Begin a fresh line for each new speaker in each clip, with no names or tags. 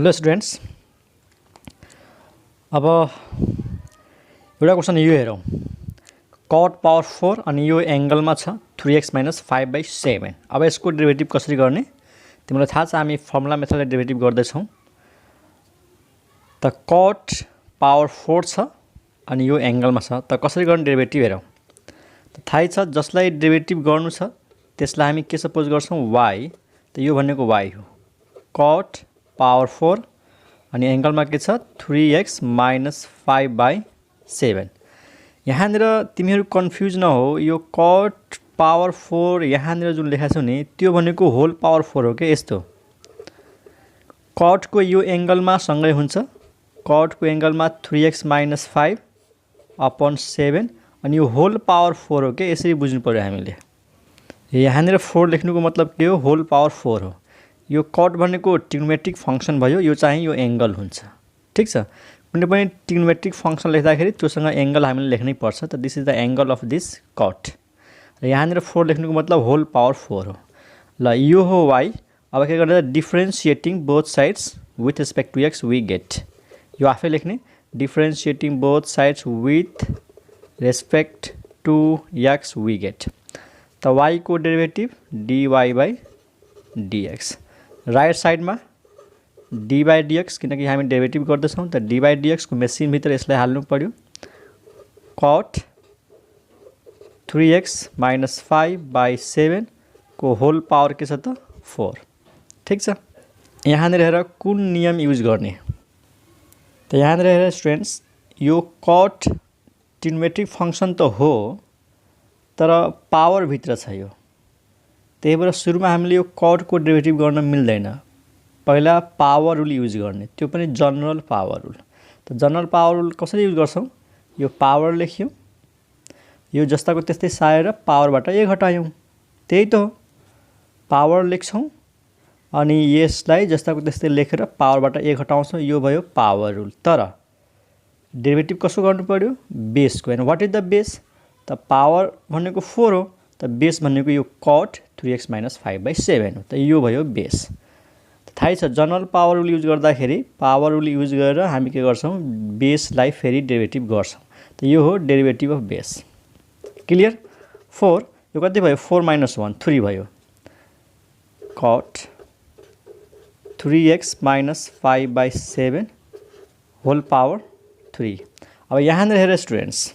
Hello students, अब एउटा question यो हेरौँ। कट पावर 4 अनि यो एंगलमा छ 3x - 5/7। अब यसको डेरिभेटिभ कसरी गर्ने तिमीलाई थाहा छ, हामी फर्मुला मेथडले डेरिभेटिभ गर्दैछौँ। त कट पावर 4 छ अनि यो एंगलमा छ, त कसरी गर्ने डेरिभेटिभ हेरौँ। त थाहै छ, जसलाई डेरिभेटिभ गर्नु छ त्यसलाई हामी के सपोज गर्छौँ, y। त यो भनेको y हो। कट पावर 4 अनि एंगलमा के छ 3x - 5/7। यहाँनिर तिमीहरू कन्फ्युज नहो, यो कट पावर 4 यहाँनिर जुन लेखा छ नि त्यो भनेको होल पावर 4 हो के। यस्तो कटको यो एंगलमा सँगै हुन्छ, कटको एंगलमा 3x - 5/7 अनि यो होल पावर 4 हो के। यसरी बुझ्नु पर्यो हामीले। यहाँनिर 4 लेख्नुको मतलब के हो, होल पावर 4 हो। यो कट भनेको ट्रिग्नोमेट्रिक फंक्सन भयो, यो चाहिँ यो एंगल हुन्छ। ठीक छ, कुनै पनि ट्रिग्नोमेट्रिक फंक्सन लेख्दाखेरि त्योसँग एंगल हामीले लेख्नै पर्छ। त this is the angle of this cut. र यहाँनिर 4 लेख्नुको मतलब होल पावर 4 हो। ल यो हो y। अब के गर्ने, differentiating both sides with respect to x we get. यो आफै लेख्ने, differentiating both sides with respect to x we get. त y को डेरिभेटिभ dy/dx। राइट साइड में d/dx, किनकि हामी डेरिभेटिभ गर्दैछौँ। त d/dx को मेसिन भित्र यसलाई हाल्नु पर्यो। कट 3x - 5/7 को होल पावर के छ त 4। ठीक छ, यहाँनिर हेर कुन नियम युज गर्ने। त यहाँनिर हेर स्टुडेन्ट्स, यो कट ट्रिग्नोमेट्रिक फंक्सन त हो तर पावर भित्र छ यो। त्यही भएर सुरुमा हामीले यो कट को डेरिभेटिभ गर्न मिल्दैन। पहिला पावर रुल युज गर्ने, त्यो पनि जनरल पावर रुल। त जनरल पावर रुल कसरी युज गर्छौँ, यो पावर लेख्यौँ, यो जस्ताको त्यस्तै सारेर पावरबाट a घटायौँ। त्यही त हो, पावर लेख्छौँ अनि यसलाई जस्ताको त्यस्तै लेखेर पावरबाट a घटाउँछौँ। यो भयो पावर रुल। तर डेरिभेटिभ कसो गर्नु पर्यो, बेसको। And what is the base, त पावर भनेको 4 हो, त बेस भनेको यो कट 3x - 5/7 हो। त यो भयो बेस। थाहै छ, जनरल पावर रुल युज गर्दाखेरि पावर रुल युज गरेर हामी के गर्छौँ, बेसलाई फेरि डेरिभेटिभ गर्छौँ। त यो हो डेरिभेटिभ अफ बेस। क्लियर। 4 यो कति भयो, 4 - 1 3 भयो। Cut 3x - 5/7 whole power 3। अब यहाँनिर हेर स्टुडेन्ट्स,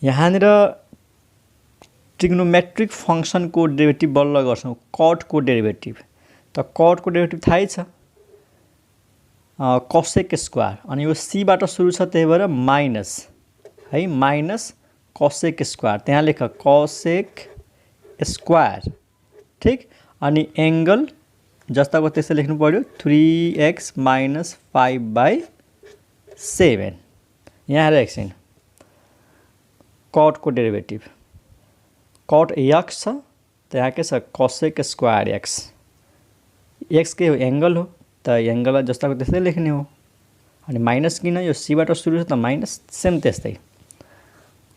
यहाँनिर ट्रिग्नोमेट्रिक फंक्सन को डेरिभेटिभ बल्ल गर्छौँ, कट को डेरिभेटिभ। त कट को डेरिभेटिभ थाहै छ, कसेक स्क्वायर। अनि यो c बाट सुरु छ, त्यही भएर माइनस है, माइनस कसेक स्क्वायर। त्यहाँ लेख कसेक स्क्वायर। ठीक, अनि एंगल जस्ताको त्यस्तै लेख्नु पर्यो, 3x - 5/7। यहाँ हेर एकछिन, कट को डेरिभेटिभ कट x छ, त यहाँ के छ कसेक स्क्वायर x। x के हो, एंगल हो, त एंगल जस्ताको त्यस्तै लेख्ने हो। अनि माइनस किन, यो c बाट सुरु छ त माइनस, सेम त्यस्तै।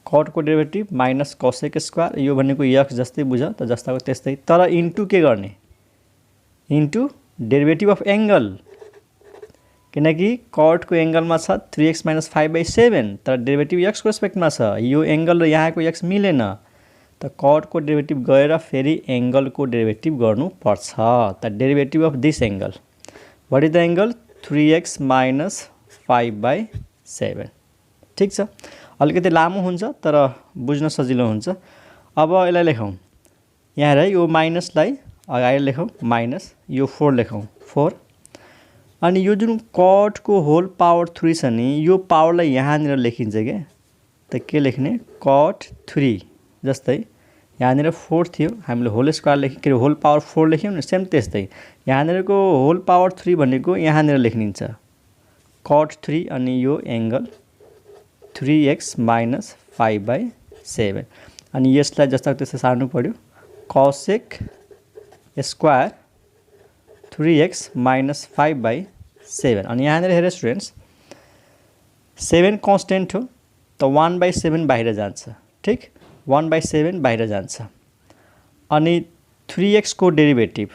कट को डेरिभेटिभ माइनस कसेक स्क्वायर, यो भनेको x जस्तै बुझ, त जस्ताको त्यस्तै। तर इन्टु के गर्ने, इन्टु डेरिभेटिभ अफ एंगल। किनकि कट को एंगलमा छ 3x - 5/7, तर डेरिभेटिभ x को रेस्पेक्टमा छ। यो एंगल र यहाँको x मिलेन, त कट को डेरिभेटिभ गएर फेरि एंगल को डेरिभेटिभ गर्नु पर्छ। त derivative of this angle, what is the angle, 3x - 5/7। ठीक छ, अलिकति लामो हुन्छ तर बुझ्न सजिलो हुन्छ। अब यसलाई लेखौँ, यहाँ हेर, यो माइनसलाई अगाडि लेखौँ माइनस, यो 4 लेखौँ 4। अनि यो जुन कट को होल पावर 3 छ नि, यो पावरलाई यहाँनिर लेखिन्छ के। त के लेख्ने, कट 3 जस्तै यहाँनिर 4 थियो, हामीले होल स्क्वायर लेख्यो, के होल पावर 4 लेख्यौँ नि, सेम त्यस्तै यहाँनिरको होल पावर 3 भनेको यहाँनिर लेखिन्छ कट 3 अनि यो एंगल 3x - 5/7। अनि यसलाई जस्ताको त्यस्तै सार्नु पर्यो, कसेक स्क्वायर 3x - 5/7। अनि यहाँनिर हेर स्टुडेन्ट्स, 7 कन्स्टेन्ट हो, त 1/7 बाहिर जान्छ। ठीक, 1/7 बाहिर जान्छ। अनि 3x को डेरिभेटिभ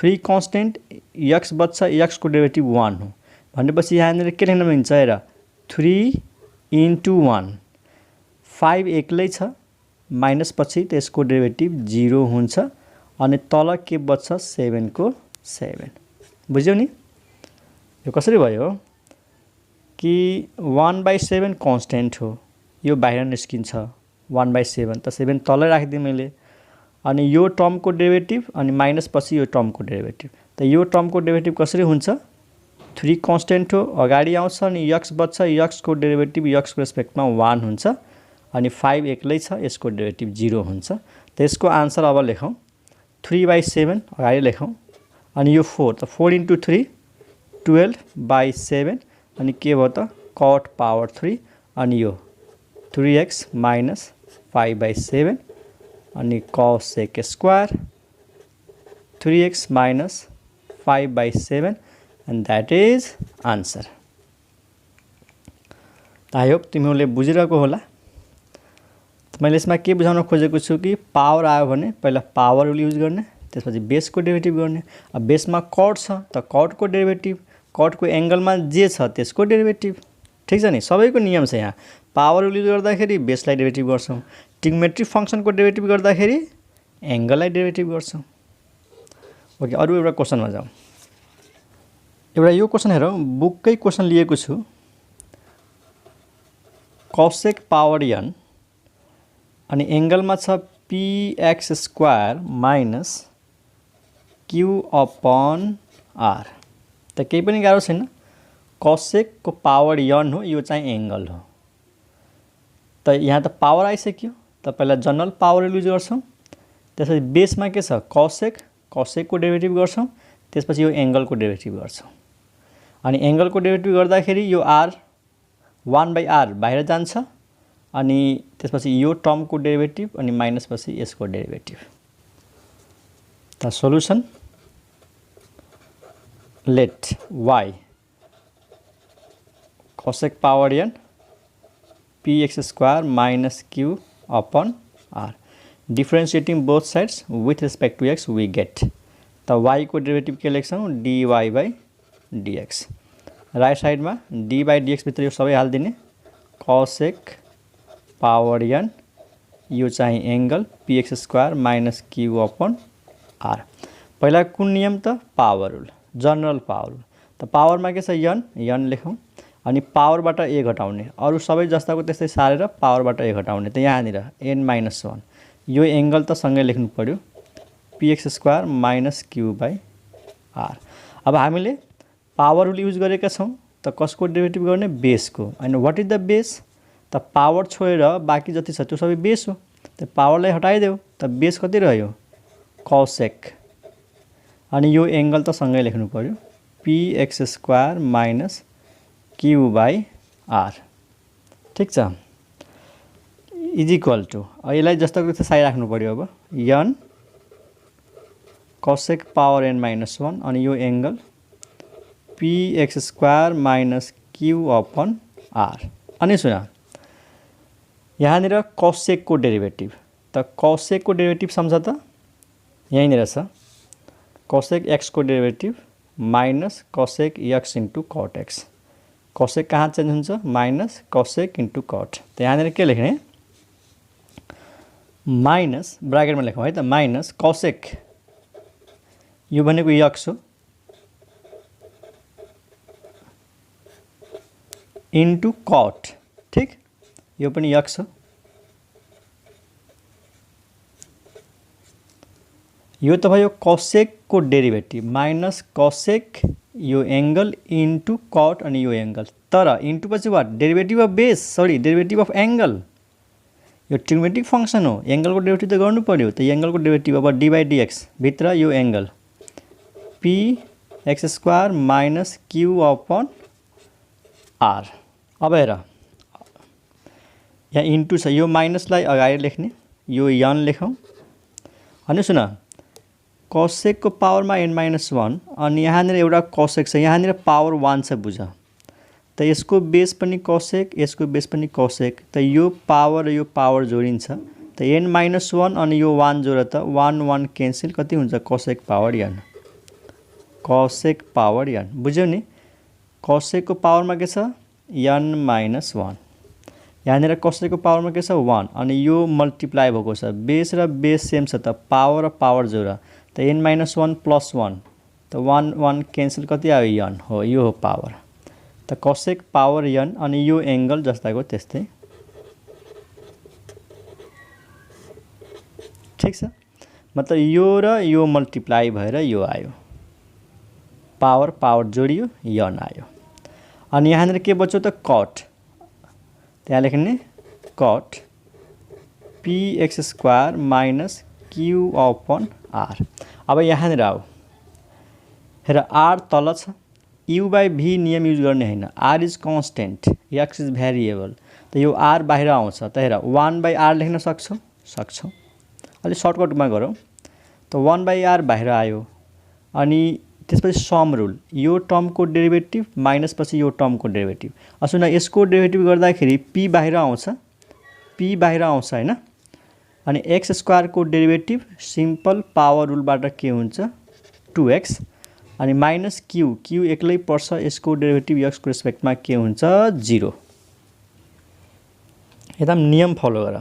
3 कन्स्टेन्ट x बच्छ, x को डेरिभेटिभ 1 हो भनेपछि यहाँनिर के लेख्न मिल्छ हेर 3 into 1 5 एक्लै छ माइनस पछि त्यसको डेरिभेटिभ 0 हुन्छ अनि तल के बच्छ 7 को 7 बुझ्यौ नि यो कसरी भयो कि 1/7 कन्स्टेन्ट हो यो बाहिर निस्किन्छ 1/7 त 7 तलै राखिदिएँ मैले अनि यो टर्मको डेरिभेटिभ अनि माइनस पछि यो टर्मको डेरिभेटिभ त यो टर्मको डेरिभेटिभ कसरी हुन्छ 3 कन्स्टेन्ट हो अगाडि आउँछ अनि x बच्छ x को डेरिभेटिभ x को रेस्पेक्टमा 1 हुन्छ अनि 5 एक्लै छ यसको डेरिभेटिभ 0 हुन्छ त यसको आन्सर अब लेखौँ 3/7 अगाडि लेखौँ अनि यो 4 त 4 into 3 12/7 अनि के भयो त cot power 3 अनि यो 3x minus 5/7 अनि cosec square 3x minus 5/7 and that is answer. I hope तिमीहरूले बुझिरहेको होला मैले यसमा के बुझाउन खोजेको छु कि पावर आयो भने पहिला पावर रुल युज गर्ने त्यसपछि बेसको डेरिभेटिभ गर्ने अब बेसमा कट छ त कटको डेरिभेटिभ कटको एंगलमा जे छ त्यसको डेरिभेटिभ ठीक छ नि सबैको नियम छ यहाँ पावर रुल युज गर्दाखेरि बेसलाई डेरिभेटिभ गर्छौं ट्रिग्नोमेट्रिक फंक्शनको डेरिभेटिभ गर्दाखेरि एंगललाई डेरिभेटिभ गर्छौं ओके अरु एउटा क्वेशनमा जाउँ एउटा यो क्वेशन हेरौँ बुककै क्वेशन लिएको छु cosec पावर n अनि एंगलमा छ px square minus q upon r त केही पनि गाह्रो छैन cosec को पावर n हो यो चाहिँ एंगल हो त यहाँ त पावर आइसक्यो त पहिला जनरल पावर युज गर्छौं त्यसपछि बेसमा के छ cosec को डेरिभेटिभ गर्छौं त्यसपछि यो एंगलको डेरिभेटिभ गर्छौं अनि एंगलको डेरिभेटिभ गर्दाखेरि यो r 1/r बाहिर जान्छ अनि त्यसपछि यो टर्मको डेरिभेटिभ अनि माइनस पछि यसको डेरिभेटिभ त solution let y cosec power n px square minus q upon r differentiating both sides with respect to x we get त y को डेरिभेटिभ के लेख्छौं dy/dx राइट साइडमा d/dx भित्र यो सबै हाल्दिने cosec पावर n यो चाहिँ angle px square minus q upon r पहिला कुन नियम त power rule general power rule त पावरमा के छ n लेखौं अनि पावरबाट a घटाउने अरु सबै जस्ताको त्यस्तै सारेर पावरबाट a घटाउने त यहाँनिर n-1 यो एंगल त सँगै लेख्नु पर्यो px स्क्वायर माइनस q/r अब हामीले पावर रुल युज गरेका छौं त कसको डेरिभेटिभ गर्ने बेसको अनि व्हाट इज द बेस त पावर छोडेर बाकी जति छ त्यो सबै बेस हो त पावरलाई हटाइदेऊ त बेस कति रह्यो cosec अनि यो एंगल त सँगै लेख्नु पर्यो px स्क्वायर माइनस q/r ठीक छ इज इक्वल टु यसलाई जस्तो कि साइ राख्नु पर्यो अब n cosec पावर n-1 अनि यो angle px square minus q upon r अनि सुन यहाँनिर cosec को डेरिभेटिभ त cosec को डेरिभेटिभ सम्झ त यहीँनिर छ cosec x को derivative minus cosec x into cot x cosec कहाँ चेन्ज हुन्छ माइनस cosec इन्टु cot त यहाँनिर के लेख्ने माइनस ब्राकेटमा लेखौँ है त माइनस cosec यो भनेको x हो इन्टु cot ठीक यो पनि x हो यो त भयो cosec को डेरिभेटिभ माइनस cosec यो एंगल इन्टु cot अनि यो एंगल तर इन्टु पछि what derivative of base sorry derivative of angle यो ट्रिग्नोमेट्रिक फंक्शन हो एंगल को डेरिभेटिभ त गर्नु पर्यो त एंगल को डेरिभेटिभ अब d/dx भित्र यो angle px square minus q upon r अब हेर यहाँ इन्टु छ यो माइनसलाई अगाडि लेख्ने यो n लेखौं अनि सुन cosec को पावरमा n-1 अनि यहाँनिर एउटा cosec छ यहाँनिर पावर 1 छ बुझ त यसको बेस पनि cosec यसको बेस पनि cosec त यो पावर जोडिन्छ त n-1 अनि यो 1 जोड त 1 1 क्यान्सल कति हुन्छ cosec power n cosec power n बुझ्यौ नि कसेकको पावरमा के छ n - 1 यहाँनिर कसेकको पावरमा के छ 1 अनि यो मल्टिप्लाई भएको छ बेस र बेस सेम छ त पावर र पावर जोड त n - 1 + 1 त 1 1 क्यान्सल कति आयो n हो यो हो पावर त कसेक पावर n अनि यो एंगल जस्ताको त्यस्तै ठीक छ मतलब यो र यो मल्टिप्लाई भएर यो आयो पावर पावर जोडियो n आयो अनि यहाँनिर के बच्यो त कट त्यहाँ लेख्ने कट px² - q/r अब यहाँनिर आऊ हेर r तल छ u/v नियम युज गर्ने हैन r is constant x is variable त यो r बाहिर आउँछ त हेर 1/r लेख्न सक्छौ अलि सर्टकटमा गरौँ त 1/r बाहिर आयो अनि त्यसपछि सम रुल यो टर्मको डेरिभेटिभ माइनस पछि यो टर्मको डेरिभेटिभ असुन यसको डेरिभेटिभ गर्दाखेरि p बाहिर आउँछ हैन अनि x² को डेरिभेटिभ सिम्पल पावर रुलबाट के हुन्छ 2x अनि माइनस q एक्लै पर्छ यसको डेरिभेटिभ x को रेस्पेक्टमा के हुन्छ 0 एकदम नियम फलो गर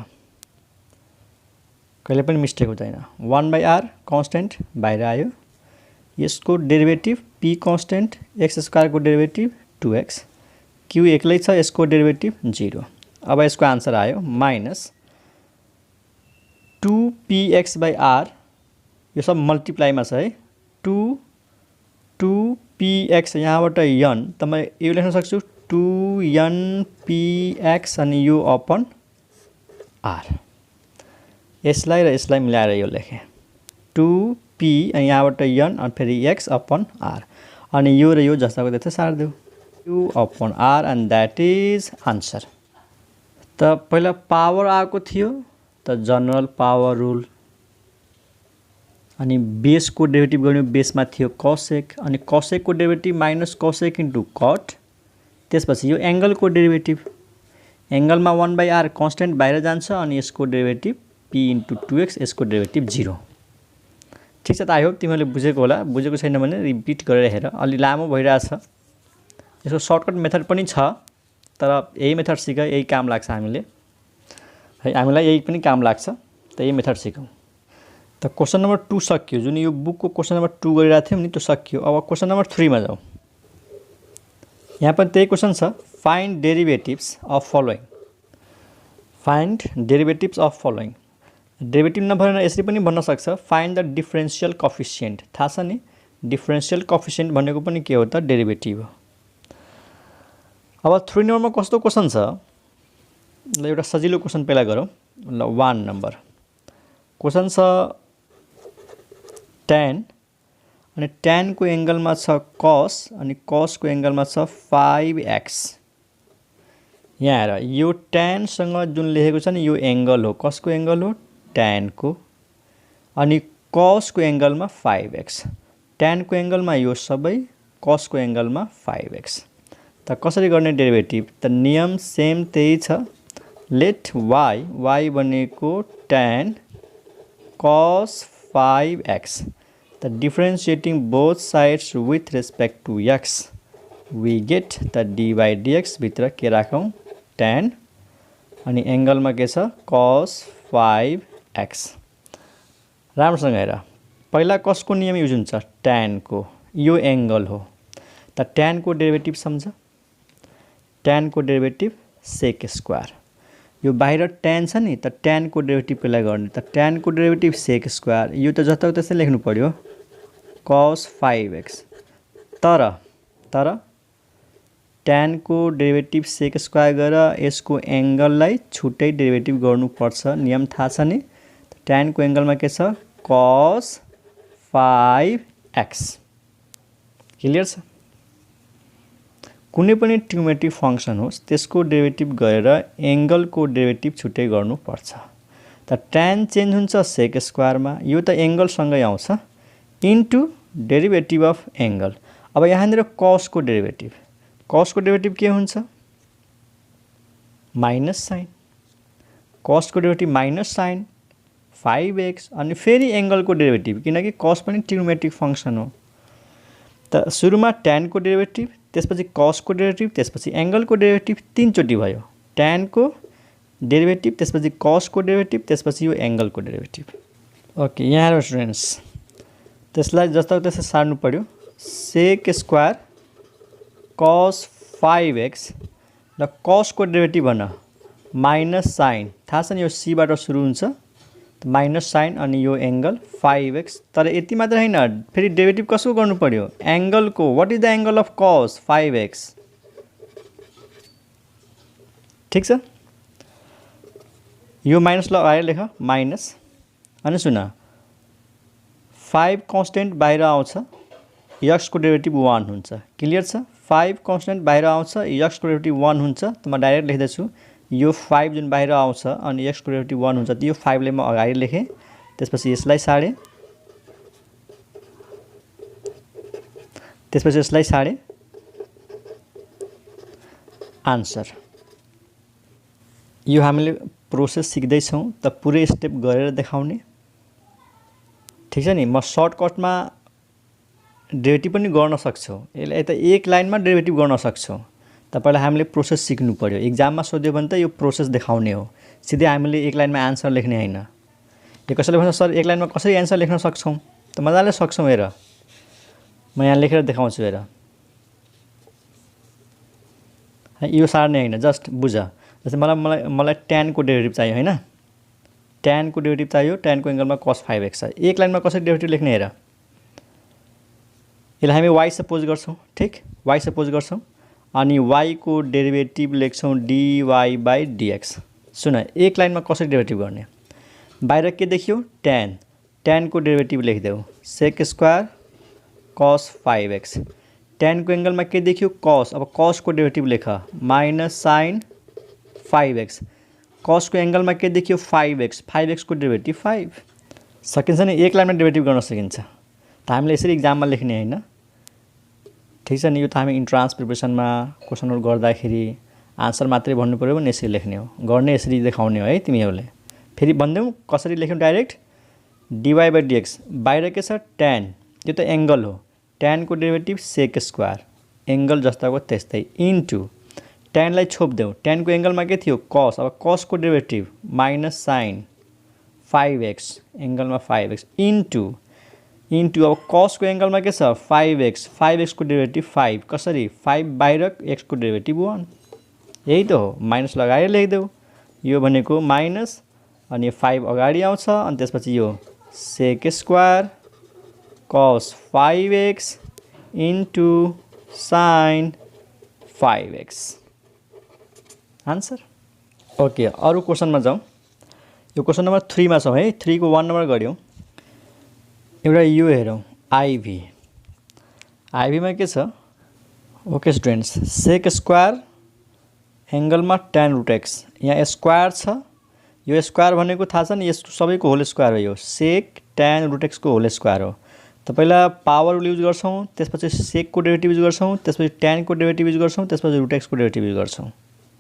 कहिले पनि मिस्टेक हुँदैन 1/r कन्स्टेन्ट बाहिर आयो यसको डेरिभेटिभ p कन्स्टेन्ट x² को डेरिभेटिभ 2x q एक्लै छ यसको डेरिभेटिभ 0 अब यसको आन्सर आयो माइनस 2px/r यो सब मल्टिप्लाईमा छ है 2px यहाँबाट n त म यो लेख्न सक्छु 2npx अनि यो अपन r यसलाई र यसलाई मिलाएर यो लेखेँ 2p अनि यहाँबाट n अनि फेरि x अपन r अनि यो र यो जस्ताको त्यस्तै सार्देऊ q upon r and that is answer त पहिला पावर आएको थियो त जनरल पावर रुल अनि बेसको डेरिभेटिभ गर्ने बेसमा थियो कसेक अनि कसेकको derivative minus cosec into cot त्यसपछि यो एंगलको डेरिभेटिभ एंगलमा 1/r कन्स्टेन्ट बाहिर जान्छ अनि यसको डेरिभेटिभ p इन्टु 2x यसको डेरिभेटिभ 0 ठीक छ त आई होप तिमीले बुझेको होला बुझेको छैन भने रिपिट गरेर हेर अलि लामो भइरहेछ यसको सर्टकट मेथड पनि छ तर यही मेथड सिक यही काम लाग्छ हामीले है हामीलाई यही पनि काम लाग्छ त यही मेथड सिकौं त क्वेशन नम्बर 2 सकियो जुन यो बुकको क्वेशन नम्बर 2 गरिरा थियौ नि त्यो सकियो अब क्वेशन नम्बर 3 मा जाऊ यहाँ पनि त्यही क्वेशन छ find derivatives of following find derivatives of following derivative नभएर यसरी पनि भन्न सक्छ फाइन्ड द डिफरेन्शियल कोएफिसिएन्ट थाहा छ नि डिफरेन्शियल कोएफिसिएन्ट भनेको पनि के हो त डेरिभेटिभ हो अब 3 नम्बरमा कस्तो क्वेशन छ ल एउटा सजिलो क्वेशन पहिला गरौँ ल 1 नम्बर क्वेशन छ tan अनि tan को एंगलमा छ cos अनि cos को एंगलमा छ 5x यहाँ हेर यो tan सँग जुन लेखेको छ नि यो एंगल हो कसको एंगल हो tan को अनि cos को एंगलमा 5x tan को एंगलमा यो सबै cos को एंगलमा 5x त कसरी गर्ने डेरिभेटिभ त नियम सेम त्यही छ लेट y भनेको tan cos 5x the differentiating both sides with respect to x we get the dy dx भित्र के राखौं tan अनि एंगलमा के छ cos 5x राम्रोसँग हेर पहिला cos को नियम युज हुन्छ tan को यो एंगल हो त tan को डेरिभेटिभ सम्झ tan को डेरिभेटिभ sec स्क्वायर यो बाहिर tan छ नि त tan को डेरिभेटिभ पेला गर्ने त tan को डेरिभेटिभ sec स्क्वायर यो त जताको त्यसै लेख्नु पर्यो cos 5x तर tan को डेरिभेटिभ sec स्क्वायर गरेर यसको एंगललाई छुट्टै डेरिभेटिभ गर्नुपर्छ नियम थाहा छ नि tan को एंगलमा के छ cos 5x क्लियर छ कुनै पनि ट्रिग्नोमेट्रिक फंक्सन होस् त्यसको डेरिभेटिभ गरेर एंगल को डेरिभेटिभ छुट्टै गर्नुपर्छ त tan चेन्ज हुन्छ sec स्क्वायर मा यो त एंगल सँगै आउँछ इन्टु डेरिभेटिभ अफ एंगल अब यहाँनिर cos को डेरिभेटिभ के हुन्छ माइनस साइन cos को डेरिभेटिभ माइनस साइन 5x अनि फेरि एंगल को डेरिभेटिभ किनकि cos पनि ट्रिग्नोमेट्रिक फंक्सन हो त सुरुमा tan को डेरिभेटिभ, त्यसपछि cos को डेरिभेटिभ, त्यसपछि एंगल को डेरिभेटिभ, तीनचोटि भयो। tan को डेरिभेटिभ, त्यसपछि cos को डेरिभेटिभ, त्यसपछि यो एंगल को डेरिभेटिभ। ओके, यहाँ हेर्नु स्टुडेन्ट्स, त्यसलाई जस्तो त्यसै सार्नु पर्यो। sec स्क्वायर cos 5x र cos को डेरिभेटिभ भन माइनस साइन, थाहा छ नि यो c बाट सुरु हुन्छ, माइनस साइन अनि यो एंगल 5x। तर यति मात्र हैन, फेरि डेरिभेटिभ कसको गर्नु पर्यो? एंगल को। What is the angle of cos 5x? ठीक छ, यो माइनस लगाएर लेख माइनस, अनि सुन 5 कन्स्टेन्ट बाहिर आउँछ, x को डेरिभेटिभ 1 हुन्छ। क्लियर छ? 5 कन्स्टेन्ट बाहिर आउँछ, x को डेरिभेटिभ 1 हुन्छ, त म डाइरेक्ट लेख्दैछु यो 5 जुन बाहिर आउँछ अनि x को डेरिभेटिभ 1 हुन्छ, यो 5 ले म अगाडि लेखेँ, त्यसपछि यसलाई सारे, त्यसपछि यसलाई सारे, आन्सर। यो हामीले प्रोसेस सिक्दै छौं, त पुरै स्टेप गरेर देखाउने। ठीक छ नि, म सर्टकटमा डेरिभेटिभ पनि गर्न सक्छौ, यसलाई त एक लाइनमा डेरिभेटिभ गर्न सक्छौ। त पहिला हामीले प्रोसेस सिक्नु पर्यो। एक्जाममा सोध्यो भने त यो प्रोसेस देखाउने हो, सिधै हामीले एक लाइनमा आन्सर लेख्ने हैन। यो कसैले भन्छ सर एक लाइनमा कसरी आन्सर लेख्न सक्छौं? त मजाले सक्छौं। हेर, म यहाँ लेखेर देखाउँछु। हेर, यो सार्ने हैन, जस्ट बुझ। जस्तै मलाई tan को डेरिभेटिभ चाहियो हैन, tan को डेरिभेटिभ चाहियो, tan को एंगलमा cos 5x छ। एक लाइनमा कसरी डेरिभेटिभ लेख्ने? हेर, यसलाई हामी y सपोज गर्छौं। ठीक, y सपोज गर्छौं, अनि y को डेरिभेटिभ लेख्छौं dy/dx। सुन, एक लाइनमा कसरी डेरिभेटिभ गर्ने? बाहिर के देखियो? tan को डेरिभेटिभ लेखिदेऊ sec square cos 5x। tan को एंगलमा के देखियो? cos। अब cos को डेरिभेटिभ लेख माइनस sin 5x। cos को एंगलमा के देखियो? 5x। 5x को डेरिभेटिभ 5। सकिन्छ नि, एक लाइनमा डेरिभेटिभ गर्न सकिन्छ। त हामीले यसरी एक्जाममा लेख्ने हैन। ठीक छ नि, यो त हामी इन्ट्रान्स प्रिपरेसनमा क्वेशनहरु गर्दाखेरि आन्सर मात्रै भन्नु पर्यो भने यसरी लेख्ने हो, गर्ने यसरी देखाउने हो है तिमीहरुले। फेरि भन्देऊ कसरी लेख्यौ? Direct dy/dx। बाहिर के छ? tan, यो त एंगल हो, tan को डेरिभेटिभ sec स्क्वायर, एंगल जस्ताको त्यस्तै, इन्टु tan लाई छोप्देऊ, tan को एंगलमा के थियो? cos। अब cos को derivative minus sin 5x, एंगलमा 5x, into अब cos को एंगलमा के छ? 5x। 5x को डेरिभेटिभ 5, कसरी? 5 बाहिर, x को डेरिभेटिभ 1। यही त हो, माइनस लगाएर लेख्देऊ। यो भनेको माइनस, अनि 5 अगाडि आउँछ, अनि त्यसपछि यो sec square cos 5x into sin 5x, answer. Okay, अरु क्वेशनमा जाउँ। यो क्वेशन नम्बर 3 मा छौं है, 3 को 1 नम्बर गर्यौं। एउटा यो हेरौं, IV मा के छ? ओके स्टुडेन्ट्स, sec स्क्वायर एंगलमा tan रुट x, यहाँ स्क्वायर छ, यो स्क्वायर भनेको थाहा छ नि, यस सबैको होल स्क्वायर हो, यो sec tan रुट x को होल स्क्वायर हो। त पहिला पावर युज गर्छौं, त्यसपछि sec को डेरिभेटिभ युज गर्छौं, त्यसपछि tan को डेरिभेटिभ युज गर्छौं, त्यसपछि रुट x को डेरिभेटिभ युज गर्छौं।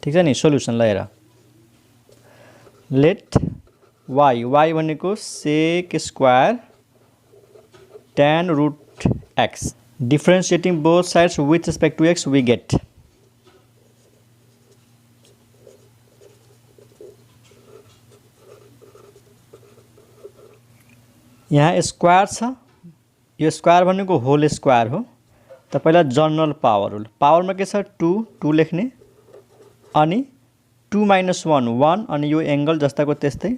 ठीक छ नि, सोलुसन ल हेर। लेट y भनेको sec square tan root x, differentiating both sides with respect to x we get यहाँ स्क्वायर छ, यो स्क्वायर भनेको होल स्क्वायर हो। त पहिला जनरल पावर हो, पावरमा के छ? 2 लेख्ने, अनि 2 - 1 1, अनि यो एंगल जस्ताको त्यस्तै,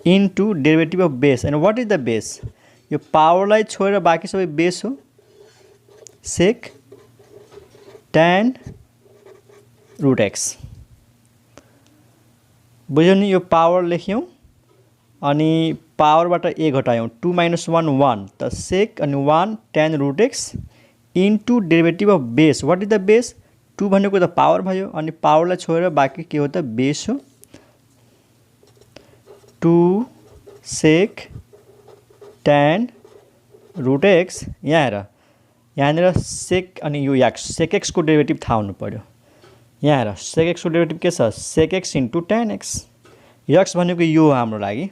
into derivative of base. And what is the base? यो पावरलाई छोडेर बाँकी सबै बेस हो, sec tan रुट x। बुझ्यौ नि, यो पावर लेख्यौं, अनि पावरबाट a घटायौं, 2 - 1 1, त sec अनि 1 tan root x into derivative of base. What is the base? 2 भनेको त पावर भयो, अनि पावरलाई छोडेर बाँकी के हो त? बेस हो। 2 sec tan रुट x। यहाँ हेर, यहाँनिर sec अनि यो x, sec x को डेरिभेटिभ थाहा हुनु पर्यो। यहाँ हेर, sec x को डेरिभेटिभ के छ? sec x into tan x। x भनेको यो हो हाम्रो लागि,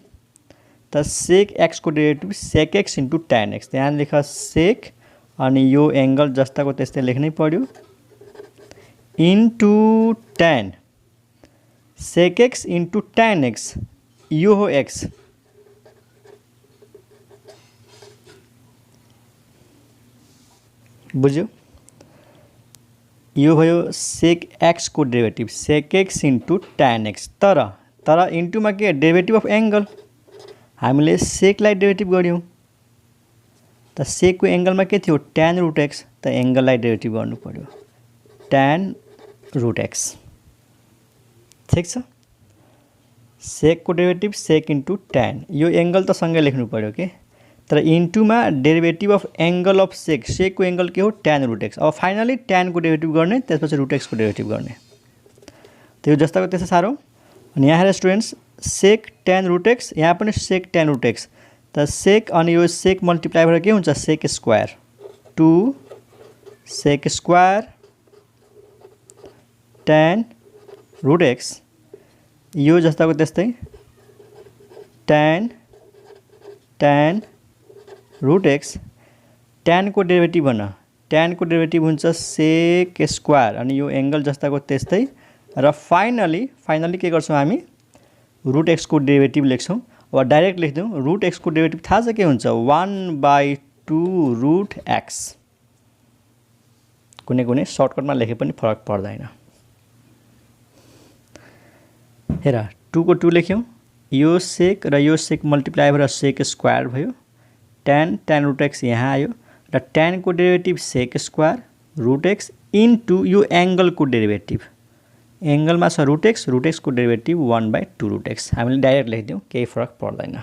त सेक एक्स को डेरिभेटिभ सेक एक्स इन्टु tan x। यहाँ लेख सेक अनि यो एंगल जस्ताको त्यस्तै लेख्नै पर्यो इन्टु tan सेक एक्स इन्टु tan x यो हो x। बुझ्यो? यो भयो सेक एक्स को डेरिभेटिभ सेक एक्स इन्टु tan x। तर इन्टुमा के डेरिभेटिभ अफ एंगल हामीले सेकलाई डेरिभेटिभ गर्यौं त सेकको एंगलमा के थियो tan रुट x त एंगललाई डेरिभेटिभ गर्नु पर्यो tan रुट x। ठीक छ? सेकको डेरिभेटिभ सेक इन्टु tan यो एंगल त सँगै लेख्नु पर्यो के तर इन्टुमा डेरिभेटिभ अफ एंगल अफ सेकको एंगल के हो tan रुट x। अब फाइनली tan को डेरिभेटिभ गर्ने त्यसपछि रुट x को डेरिभेटिभ गर्ने। त्यो जस्ताको त्यस्तै साह्रो। अनि यहाँ हेर स्टुडेन्ट्स सेक tan रुट x यहाँ पनि सेक tan रुट x त सेक अनि यो सेक मल्टिप्लाई भएर के हुन्छ sec square 2 sec square tan root x यो जस्ताको त्यस्तै tan रुट x tan को डेरिभेटिभ भन tan को डेरिभेटिभ हुन्छ सेक स्क्वायर अनि यो एंगल जस्ताको त्यस्तै र फाइनली के गर्छौं हामी रुट x को डेरिभेटिभ लेख्छौं। अब डाइरेक्ट लेख्दिउँ रुट x को डेरिभेटिभ थाहा छ के हुन्छ 1/2 रुट x। कुनै सर्टकटमा लेखे पनि फरक पर्दैन। हेर 2 को 2 लेख्यौं यो सेक र यो सेक मल्टिप्लाई भएर सेक स्क्वायर भयो tan रुट x यहाँ आयो र tan को derivative sec square root x into यो एंगल को डेरिभेटिभ एंगलमा छ रुट x को डेरिभेटिभ 1/2 रुट x। हामीले डाइरेक्ट लेख्दिउँ केही फरक पर्दैन।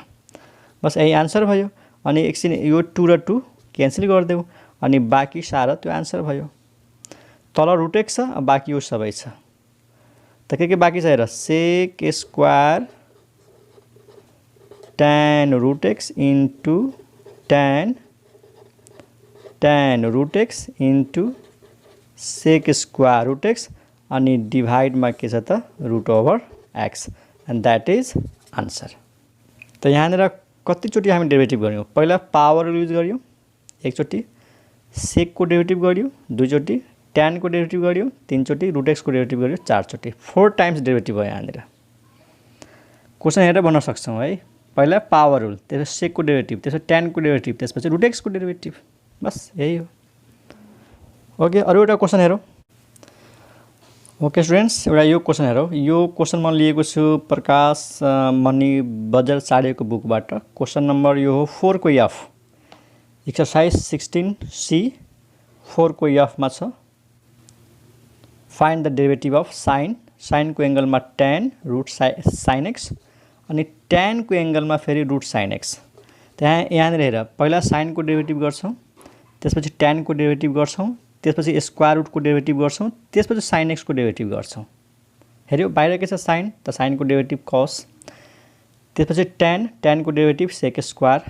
बस यही आन्सर भयो। अनि एकछिन यो 2 र 2 क्यान्सल गरिदेऊ अनि बाँकी सारा त्यो आन्सर भयो। तल रुट x छ बाँकी यो सबै छ त के बाँकी छ हेर sec square tan root x into tan root x into sec square root x अनि डिवाइड में के छ त root over x and that is answer. तो यहाँ कतिचोटि हामी डेरिभेटिभ गर्यौं पहिला पावर युज गर्यौं एकचोटि सेक को डेरिभेटिभ गर्यौं दुईचोटि tan को डेरिभेटिभ गर्यौं तीनचोटि रुट x को डेरिभेटिभ गर्यौं चारचोटि 4 टाइम्स डेरिभेटिभ भयो। यहाँ क्वेशन हेरेर भन्न सक्छौं है पहिला पावर रुल त्यसपछि सेक को डेरिभेटिभ त्यसपछि tan को डेरिभेटिभ त्यसपछि रुट x को डेरिभेटिभ बस यही हो। ओके अरु एउटा क्वेशन हेरौं। ओके स्टुडेन्ट्स एउटा यो क्वेशन हेरौं। यो क्वेशन म लिएको छु प्रकाश मणि बजार साडेको बुकबाट। क्वेशन नम्बर यो हो 4 को एफ एक्सरसाइज 16C 4 को एफ मा छ find the derivative of sign को एंगल में tan रुट साइन x अनि tan को एंगल में फेरि रुट साइन x। त्यहाँ यहाँ हेर पहिला साइन को डेरिभेटिभ गर्छौं त्यसपछि tan को डेरिभेटिभ गर्छौं त्यसपछि स्क्वायर रुट को डेरिभेटिभ गर्छौं त्यसपछि साइन x को डेरिभेटिभ गर्छौं। हेर्यो बाहिर के छ साइन त साइन को डेरिभेटिभ cos त्यसपछि tan को डेरिभेटिभ sec स्क्वायर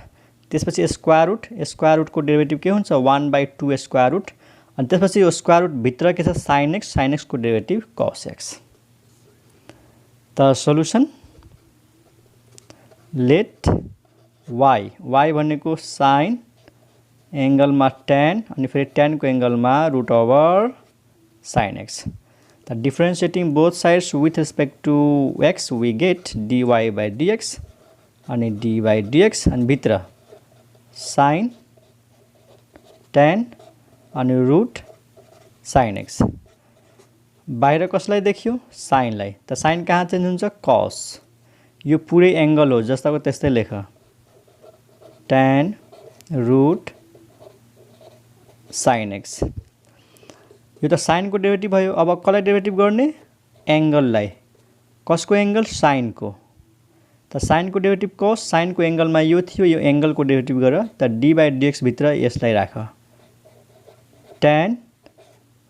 त्यसपछि स्क्वायर रुट को डेरिभेटिभ के हुन्छ 1/2 स्क्वायर रुट अनि त्यसपछि यो स्क्वायर रुट भित्र के छ sin x को डेरिभेटिभ cos x। त सोलुसन लेट y भनेको साइन एंगल में tan अनि फेरि tan को एंगल में root over sine x। The differentiating both sides with respect to x we get dy by dx अनि dy dx अनि भित्र sin tan अनि रूट sin x। बाहिर कसलाई देखियो साइनलाई त साइन कहाँ चेन्ज हुन्छ cos यो पुरै एंगल हो जस्ताको त्यस्तै लेख tan रूट sin x। यो त साइन को डेरिभेटिभ भयो। अब कसलाई डेरिभेटिभ गर्ने एंगललाई कसको एंगल साइन को त साइन को डेरिभेटिभ cos साइन को एंगल में यो थियो यो एंगल को डेरिभेटिभ गर त dy dx भित्र यसलाई राख tan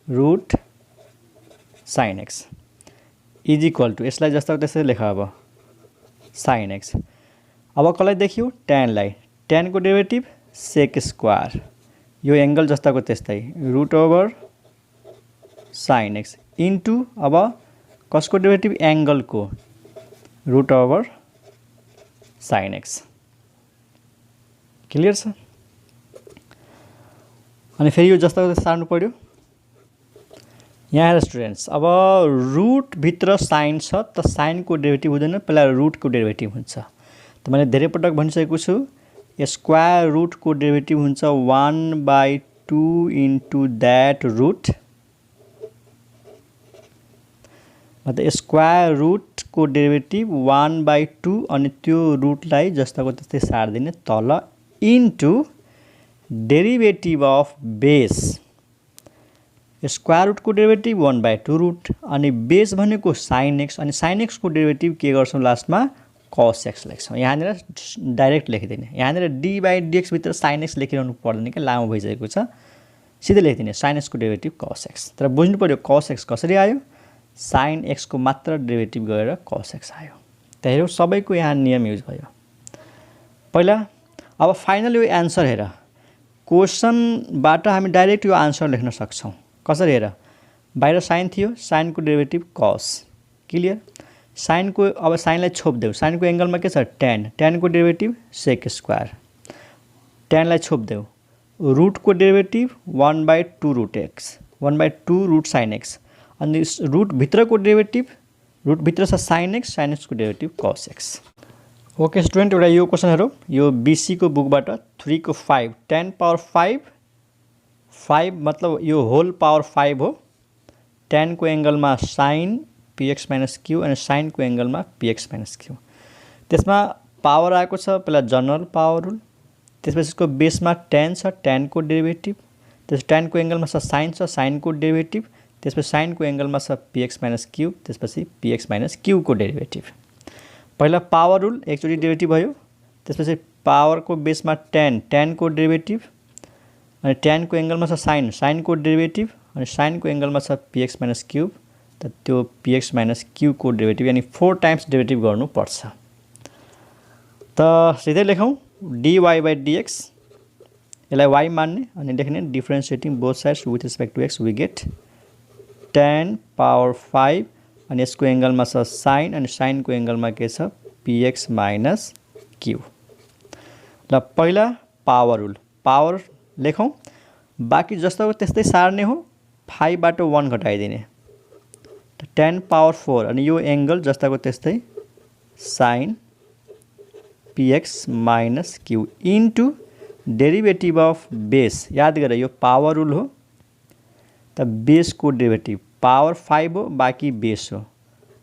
root sin x is equal to यसलाई जस्ताको त्यस्तै लेख अब sin x। अब कसलाई देखियो tan को डेरिभेटिभ sec स्क्वायर यो एंगल जस्ताको त्यस्तै root over sin x into अब कसको डेरिभेटिभ एंगल को root over sin x। Clear छ। अनि फेरि यो जस्तो सार्नु पर्यो। यहाँ हेर स्टुडेन्ट्स, अब रुट भित्र साइन छ त साइनको डेरिभेटिभ हुँदैन, पहिला रुटको डेरिभेटिभ हुन्छ। त मैले धेरै पटक भनिसकेको छु, स्क्वायर रुटको डेरिभेटिभ हुन्छ 1/2 इन्टु द्याट रुट। मतलब स्क्वायर रुटको डेरिभेटिभ 1/2 अनि त्यो रुटलाई जस्ताको त्यस्तै सार्दिने तल into derivative of base. Square रुटको डेरिभेटिभ 1/2 रुट अनि बेस भनेको साइन एक्स, अनि साइन एक्सको डेरिभेटिभ के गर्छौँ लास्टमा कस एक्स लेख्छौँ। यहाँनिर डाइरेक्ट लेखिदिने, यहाँनिर डी/dx भित्र साइन एक्स लेखिरहनु पर्दैन कि लामो भइसकेको छ, सिधै लेखिदिने साइन एक्सको डेरिभेटिभ कस एक्स। तर बुझ्नु पर्यो कस एक्स कसरी आयो, साइन एक्सको मात्र डेरिभेटिभ गरेर कस एक्स आयो। त्यही हो सबैको यहाँ नियम युज भयो। पहिला अब फाइनल यो एन्सर हेर, क्वेसनबाट हामी डाइरेक्ट यो आन्सर लेख्न सक्छौँ। कसरी हेर, बाहिर साइन थियो, साइनको डेरिभेटिभ कस, क्लियर। साइनको अब साइनलाई छोपिदेऊ, साइनको एङ्गलमा के छ टेन, टेनको डेरिभेटिभ सेक स्क्वायर, टेनलाई छोपिदेऊ। रुटको derivative 1/2 root x, 1/2 root sine x, अनि रुटभित्रको डेरिभेटिभ, रुटभित्र छ साइन एक्स, साइन एक्सको derivative cos x. Okay student, एउटा यो क्वेसन हेरौँ, यो बीसीको बुकबाट 3 को 5, 10 पावर 5, 5 मतलब यो होल पावर 5 हो। 10 को एङ्गलमा साइन px माइनस क्यू अनि साइनको एङ्गलमा px माइनस क्यू। त्यसमा पावर आएको छ, पहिला जनरल पावर रुल, त्यसपछि यसको बेसमा 10 छ, 10 को डेरिभेटिभ, त्यसपछि 10 को एङ्गलमा छ साइन छ, साइनको डेरिभेटिभ, त्यसपछि साइनको एङ्गलमा छ px माइनस क्यू, त्यसपछि px माइनस क्यूको डेरिभेटिभ। पहिला पावर रुल एकचोटि डेरिभेटिभ भयो, त्यसपछि पावरको बेसमा 10, 10 को डेरिभेटिभ, अनि 10 को एङ्गलमा छ साइन, साइनको डेरिभेटिभ, अनि साइनको एङ्गलमा छ px माइनस क्यूब, त त्यो px माइनस क्यूको डेरिभेटिभ यानी 4 टाइम्स डेरिभेटिभ गर्नुपर्छ। त सिधै लेखौँ dy/dx, यसलाई y मान्ने अनि लेख्ने differentiating both sides with respect to x, we get 10 power 5 अनि यसको एङ्गलमा छ साइन अनि साइनको एङ्गलमा के छ px माइनस क्यू। ल पहिला पावर रुल, पावर लेखौँ, बाँकी जस्तो त्यस्तै सार्ने हो, 5बाट 1 घटाइदिने, 10 पावर 4 अनि यो एङ्गल जस्ताको त्यस्तै sine px minus Q into derivative of base. याद गरेर यो पावर रुल हो, त बेसको डेरिभेटिभ पावर 5 हो, बाँकी बेस हो,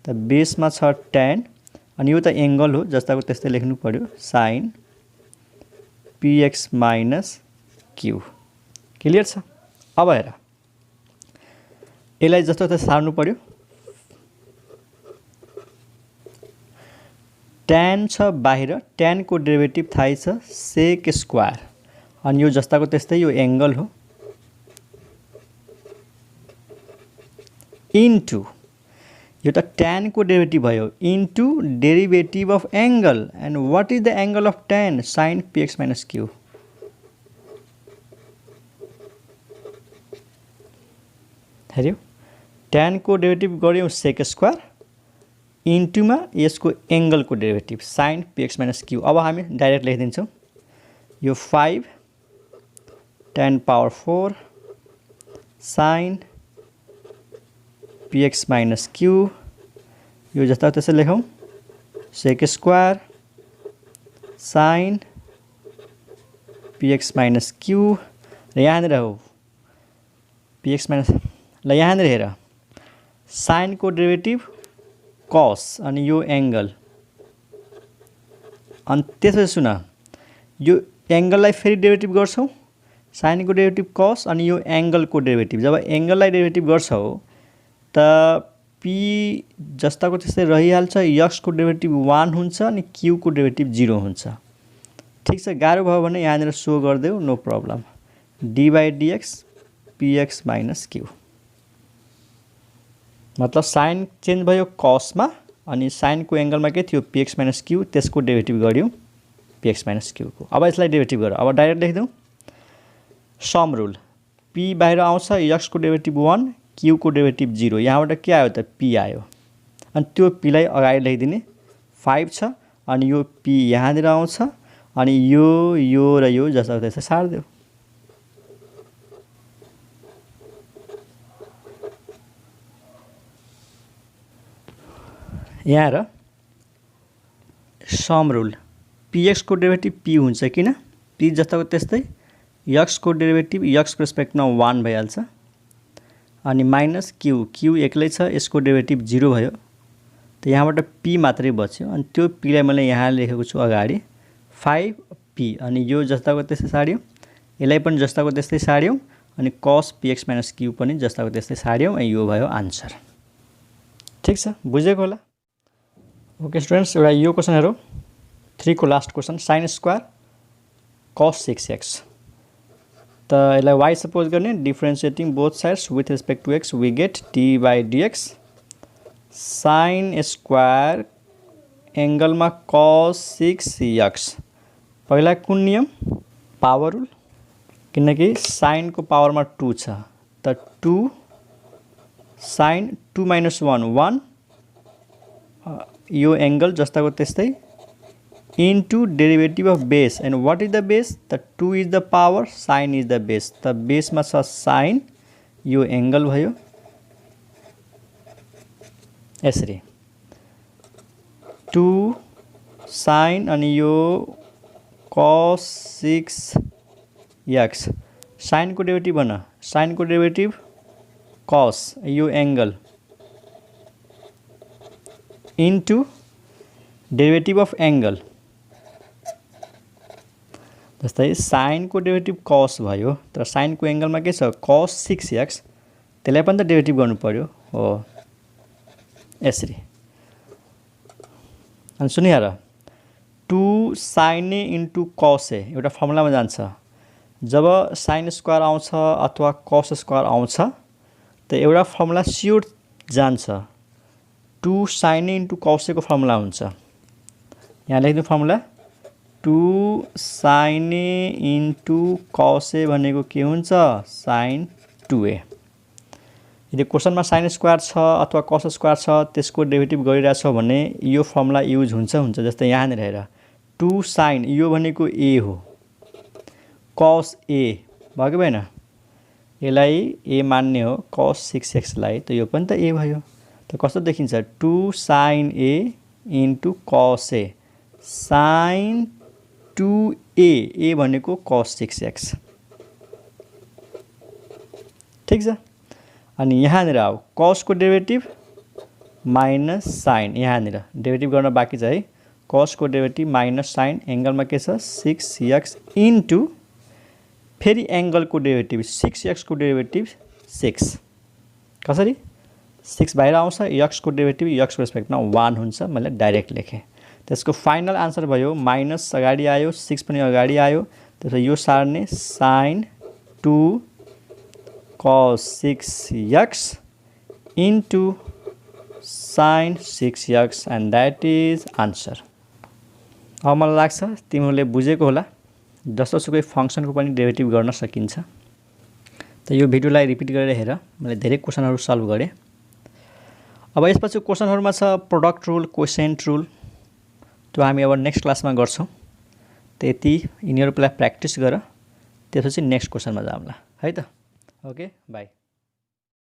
त बेसमा छ 10 अनि यो त एङ्गल हो जस्ताको त्यस्तै लेख्नु पर्यो sine px minus Q. Clear छ। अब हेर, यसलाई जस्तो त सार्नु पर्यो, tan छ बाहिर, tan को डेरिभेटिभ थाहै छ सेक स्क्वायर अनि यो जस्ताको त्यस्तै यो एङ्गल हो इन्टु यो त tan को डेरिभेटिभ भयो into derivative of angle, and what is the angle of tan, sine px minus Q. हेऱ्यौ, tan को डेरिभेटिभ गऱ्यौँ सेक स्क्वायर इन्टुमा यसको एङ्गलको derivative sine px minus Q. अब हामी डाइरेक्ट लेखिदिन्छौँ, यो 5 10 power 4 sine px minus Q, यो जस्ता त्यसै लेखौँ sec square sine px minus Q, र यहाँनिर हो px माइनस, ल यहाँनिर हेर साइनको डेरिभेटिभ कस अनि यो एङ्गल, अनि त्यसपछि सुन यो एङ्गललाई फेरि डेरिभेटिभ गर्छौँ, साइनको डेरिभेटिभ कस अनि यो एङ्गलको डेरिभेटिभ। जब एङ्गललाई डेरिभेटिभ गर्छौ त p जस्ताको त्यस्तै रहिहाल्छ, x को डेरिभेटिभ 1 हुन्छ अनि q को डेरिभेटिभ 0 हुन्छ। ठिक छ, गाह्रो भयो भने यहाँनिर सो गरिदेऊ, no problem, dy/dx px minus Q. मतलब साइन चेन्ज भयो कसमा अनि साइनको एङ्गलमा के थियो px माइनस क्यू, त्यसको डेरिभेटिभ गऱ्यौँ px माइनस क्यूको। अब यसलाई डेरिभेटिभ गर, अब डाइरेक्ट लेखिदेऊ सम रुल, p बाहिर आउँछ, x को डेरिभेटिभ 1 q को डेरिभेटिभ 0, यहाँबाट के आयो त p आयो, अनि त्यो p लाई अगाडि लेखिदिने 5 छ अनि यो p यहाँनिर आउँछ अनि यो र यो जस्तो त्यस्तै सार्दियो। यहाँ र सम रुल px को डेरिभेटिभ p हुन्छ किन p जस्ताको त्यस्तै x को डेरिभेटिभ x को रेस्पेक्टमा 1 भइहाल्छ अनि माइनस q एक्लै छ यसको डेरिभेटिभ 0 भयो त यहाँबाट p मात्रै बच्यो अनि त्यो p लाई मैले यहाँ लेखेको छु अगाडि 5p अनि यो जस्ताको त्यस्तै सार्यो यसलाई पनि जस्ताको त्यस्तै सार्यौं अनि cos px - q पनि जस्ताको त्यस्तै सार्यौं अनि यो भयो आन्सर। ठीक छ बुझेको होला। ओके स्टुडेन्ट्स एउटा यो क्वेशन हेरौँ 3 को last question sin square cos 6x त यसलाई y सपोज गर्ने differentiating both sides with respect to x we get d/dx sin square एंगलमा cos 6x पहिला कुन नियम पावर रुल किनकि sin को पावरमा 2 छ त 2 sin 2 - 1 1 यो एंगल जस्ताको त्यस्तै into derivative of base and what is the base the 2 is the power sin is the base the base मा छ sin यो एंगल भयो यसरी 2 sin अनि यो cos 6x sin को डेरिभेटिभ भन sin को डेरिभेटिभ cos यो angle into derivative of angle जस्तै sin को डेरिभेटिभ cos भयो तर sin को एंगलमा के छ cos 6x त्यसलाई पनि त डेरिभेटिभ गर्नु पर्यो हो यसरी अनि सुनि हेर 2 sin a into cos a एउटा फर्मुलामा जान्छ जब sin स्क्वायर आउँछ अथवा cos स्क्वायर आउँछ त एउटा फर्मुला स्योर जान्छ 2 sin a into cos a को फर्मुला हुन्छ यहाँ लेख्नु formula 2 sin a into cos a भनेको के हुन्छ sin 2a यदि क्वेशनमा sin स्क्वायर छ अथवा cos स्क्वायर छ त्यसको डेरिभेटिभ गरिरहेछ भने यो फर्मुला युज हुन्छ जस्तै यहाँ नि हेर 2 sin यो भनेको a हो cos a भयो कि भएन यसलाई a मान्ने हो cos 6x लाई त यो पनि त a भयो त कस्तो देखिन्छ 2 sin a into cos a sin 2a भनेको cos 6x ठीक छ अनि यहाँनिर आऊ cos को डेरिभेटिभ माइनस sin यहाँनिर डेरिभेटिभ गर्न बाँकी छ है cos को डेरिभेटिभ माइनस sin एंगलमा के छ 6x into फेरि एंगल को डेरिभेटिभ 6x को डेरिभेटिभ 6 कसरी 6 बाहिर आउँछ x को डेरिभेटिभ x को रेस्पेक्टमा 1 हुन्छ मैले डाइरेक्ट लेखेँ त्यसको फाइनल आन्सर भयो माइनस अगाडि आयो 6 पनि अगाडि आयो त्यसो यो सार्ने sin 2 cos 6x into sin 6x and that is answer। अब मलाई लाग्छ तिमीहरूले बुझेको होला जस्तोसुकै फंक्सनको पनि डेरिभेटिभ गर्न सकिन्छ त यो भिडियोलाई रिपिट गरेर हेर मैले धेरै क्वेशनहरु सल्भ गरे अब यसपछि क्वेशनहरुमा छ प्रोडक्ट रुल क्वोशिएन्ट रुल त्यो हामी अब नेक्स्ट क्लासमा गर्छौं त्यति यिनीहरुलाई प्र्याक्टिस गर त्यसपछि नेक्स्ट क्वेशनमा जाउँला है त ओके बाइ।